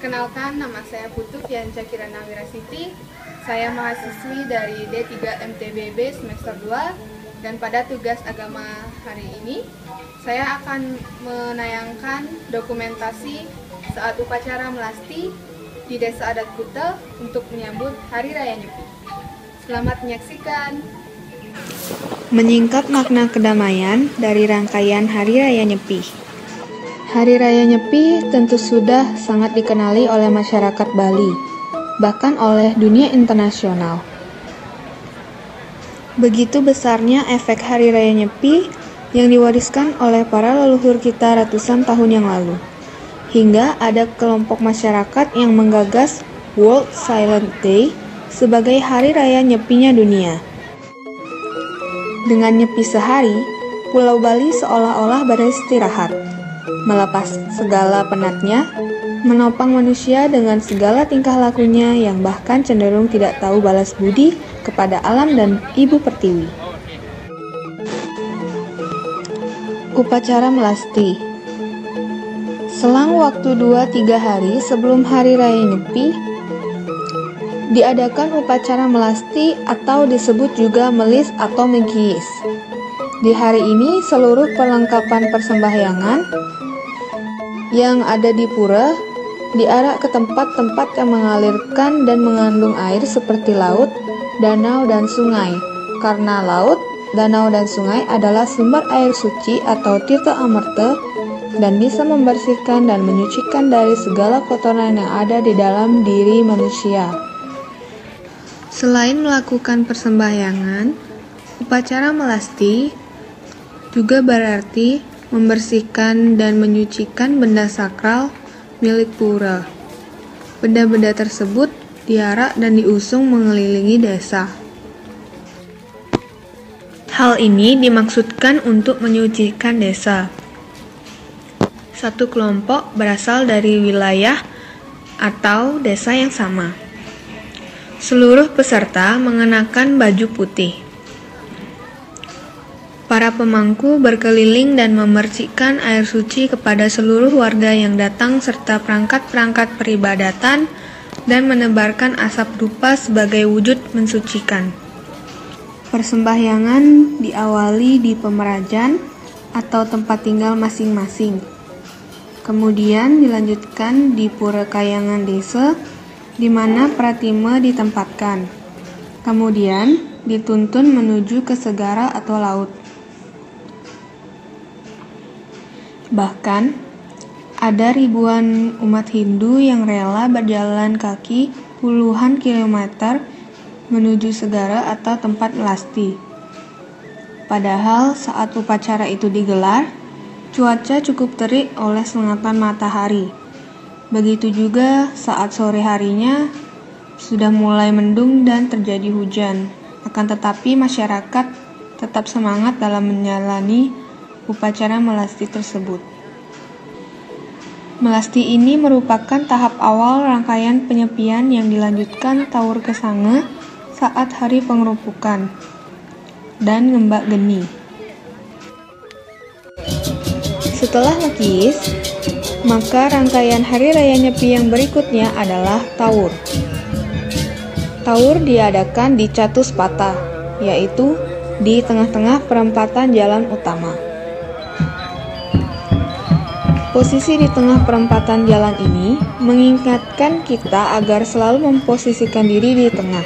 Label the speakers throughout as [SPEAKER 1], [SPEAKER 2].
[SPEAKER 1] Perkenalkan, nama saya Putu Fianca Kirana Wirasiti. Saya mahasiswi dari D3 MTBB semester 2, dan pada tugas agama hari ini saya akan menayangkan dokumentasi saat upacara melasti di Desa Adat Kute untuk menyambut Hari Raya Nyepi. Selamat menyaksikan.
[SPEAKER 2] Menyingkap makna kedamaian dari rangkaian Hari Raya Nyepi. Hari Raya Nyepi tentu sudah sangat dikenali oleh masyarakat Bali, bahkan oleh dunia internasional. Begitu besarnya efek Hari Raya Nyepi yang diwariskan oleh para leluhur kita ratusan tahun yang lalu, hingga ada kelompok masyarakat yang menggagas World Silent Day sebagai Hari Raya Nyepinya dunia. Dengan nyepi sehari, Pulau Bali seolah-olah beristirahat, melepas segala penatnya, menopang manusia dengan segala tingkah lakunya yang bahkan cenderung tidak tahu balas budi kepada alam dan Ibu Pertiwi. Upacara melasti. Selang waktu 2-3 hari sebelum Hari Raya Nyepi, diadakan upacara melasti atau disebut juga melis atau megiis. Di hari ini seluruh perlengkapan persembahyangan yang ada di pura diarak ke tempat-tempat yang mengalirkan dan mengandung air seperti laut, danau, dan sungai. Karena laut, danau, dan sungai adalah sumber air suci atau tirta amerta dan bisa membersihkan dan menyucikan dari segala kotoran yang ada di dalam diri manusia. Selain melakukan persembahyangan, upacara melasti juga berarti membersihkan dan menyucikan benda sakral milik pura. Benda-benda tersebut diarak dan diusung mengelilingi desa. Hal ini dimaksudkan untuk menyucikan desa. Satu kelompok berasal dari wilayah atau desa yang sama. Seluruh peserta mengenakan baju putih. Para pemangku berkeliling dan memercikkan air suci kepada seluruh warga yang datang serta perangkat-perangkat peribadatan dan menebarkan asap dupa sebagai wujud mensucikan. Persembahyangan diawali di pemerajan atau tempat tinggal masing-masing. Kemudian dilanjutkan di pura kayangan desa di mana pratime ditempatkan. Kemudian dituntun menuju ke segara atau laut. Bahkan, ada ribuan umat Hindu yang rela berjalan kaki puluhan kilometer menuju segara atau tempat melasti. Padahal saat upacara itu digelar, cuaca cukup terik oleh sengatan matahari. Begitu juga saat sore harinya sudah mulai mendung dan terjadi hujan. Akan tetapi masyarakat tetap semangat dalam menjalani upacara melasti tersebut. Melasti ini merupakan tahap awal rangkaian penyepian yang dilanjutkan Taur Kesange saat hari pengerupukan dan ngembak geni. Setelah megiis, maka rangkaian Hari Raya Nyepi yang berikutnya adalah Taur. Taur diadakan di Catuspata, yaitu di tengah-tengah perempatan jalan utama. Posisi di tengah perempatan jalan ini mengingatkan kita agar selalu memposisikan diri di tengah.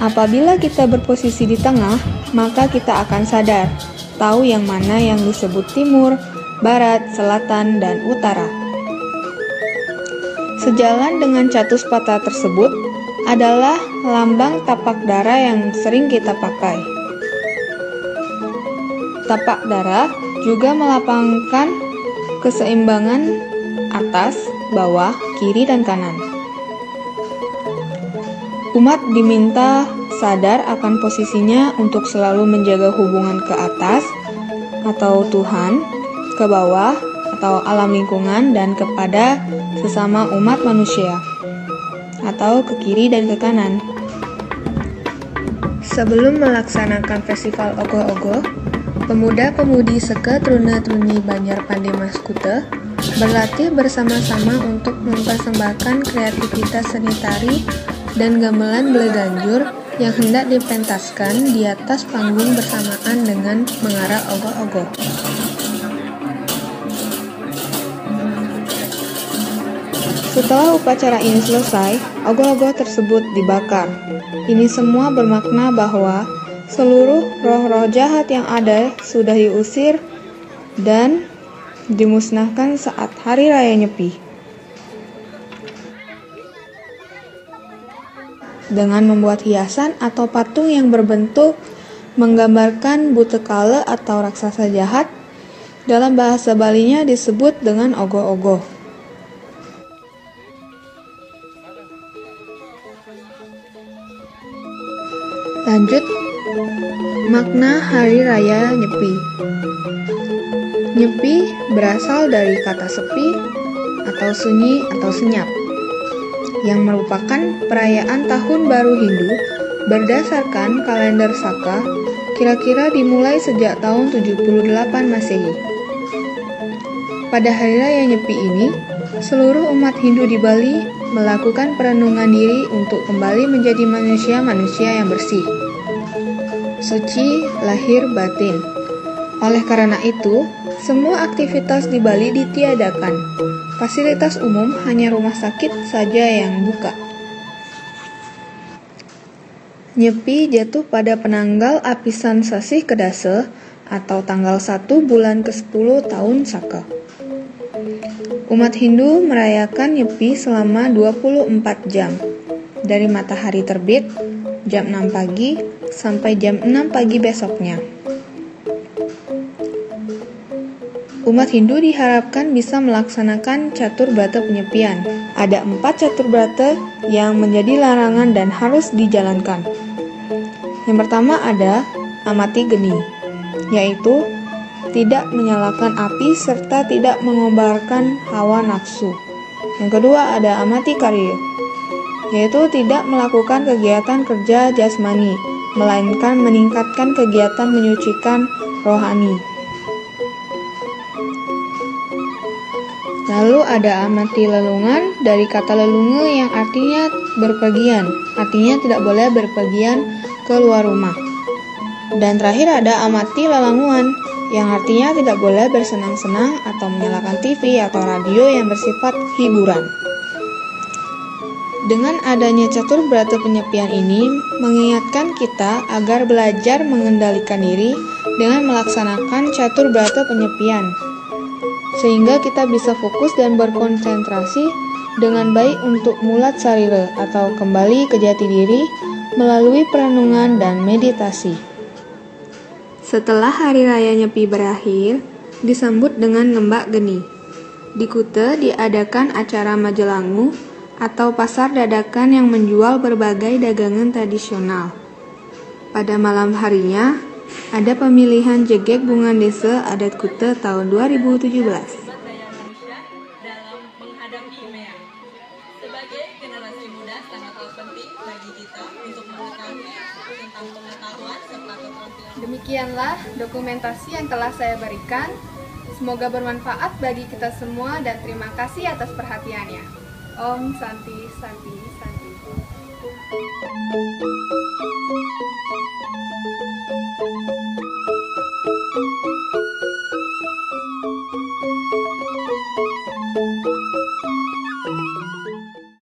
[SPEAKER 2] Apabila kita berposisi di tengah, maka kita akan sadar, tahu yang mana yang disebut timur, barat, selatan, dan utara. Sejalan dengan Catuspata tersebut adalah lambang tapak dara yang sering kita pakai. Tapak dara juga melapangkan keseimbangan atas, bawah, kiri, dan kanan. Umat diminta sadar akan posisinya untuk selalu menjaga hubungan ke atas atau Tuhan, ke bawah atau alam lingkungan, dan kepada sesama umat manusia atau ke kiri dan ke kanan. Sebelum melaksanakan festival Ogoh-Ogoh, pemuda-pemudi Seke Truna Truni Banjar Pandemas Kute Berlatih bersama-sama untuk mempersembahkan kreativitas seni tari dan gamelan Bleganjur yang hendak dipentaskan di atas panggung bersamaan dengan mengarah ogoh-ogoh. Setelah upacara ini selesai, ogoh-ogoh tersebut dibakar. Ini semua bermakna bahwa seluruh roh-roh jahat yang ada sudah diusir dan dimusnahkan saat Hari Raya Nyepi. Dengan membuat hiasan atau patung yang berbentuk menggambarkan Butekala atau raksasa jahat, dalam bahasa Balinya disebut dengan ogoh-ogoh. Lanjut, makna Hari Raya Nyepi. Nyepi berasal dari kata sepi atau sunyi atau senyap, yang merupakan perayaan Tahun Baru Hindu berdasarkan kalender Saka, kira-kira dimulai sejak tahun 78 Masehi. Pada Hari Raya Nyepi ini, seluruh umat Hindu di Bali melakukan perenungan diri untuk kembali menjadi manusia-manusia yang bersih, suci lahir batin. Oleh karena itu, semua aktivitas di Bali ditiadakan. Fasilitas umum hanya rumah sakit saja yang buka. Nyepi jatuh pada penanggal Apisan Sasih Kedase atau tanggal 1 bulan ke-10 tahun Saka. Umat Hindu merayakan Nyepi selama 24 jam, dari matahari terbit jam 6 pagi sampai jam 6 pagi besoknya. Umat Hindu diharapkan bisa melaksanakan catur brata penyepian. Ada 4 catur brata yang menjadi larangan dan harus dijalankan. Yang pertama ada amati geni, yaitu tidak menyalakan api serta tidak mengobarkan hawa nafsu. Yang kedua ada amati karya, yaitu tidak melakukan kegiatan kerja jasmani, melainkan meningkatkan kegiatan menyucikan rohani. Lalu ada amati lelungan, dari kata lelunge yang artinya berpergian, artinya tidak boleh berpergian keluar rumah. Dan terakhir ada amati lelanguan, yang artinya tidak boleh bersenang-senang atau menyalakan TV atau radio yang bersifat hiburan. Dengan adanya catur brata penyepian ini, mengingatkan kita agar belajar mengendalikan diri dengan melaksanakan catur brata penyepian, sehingga kita bisa fokus dan berkonsentrasi dengan baik untuk mulat sarira atau kembali ke jati diri melalui perenungan dan meditasi. Setelah Hari Raya Nyepi berakhir, disambut dengan ngembak geni. Di Kuta diadakan acara majelangu atau pasar dadakan yang menjual berbagai dagangan tradisional. Pada malam harinya, ada pemilihan jegek bunga desa adat Kuta tahun 2017.
[SPEAKER 3] Dalam menghadapi MEA. Sebagai generasi muda sangatlah penting bagi kita untuk mengetahui tentang pengetahuan serta keterampilan.
[SPEAKER 1] Demikianlah dokumentasi yang telah saya berikan. Semoga bermanfaat bagi kita semua dan terima kasih atas perhatiannya. Om Santi Santi Santi.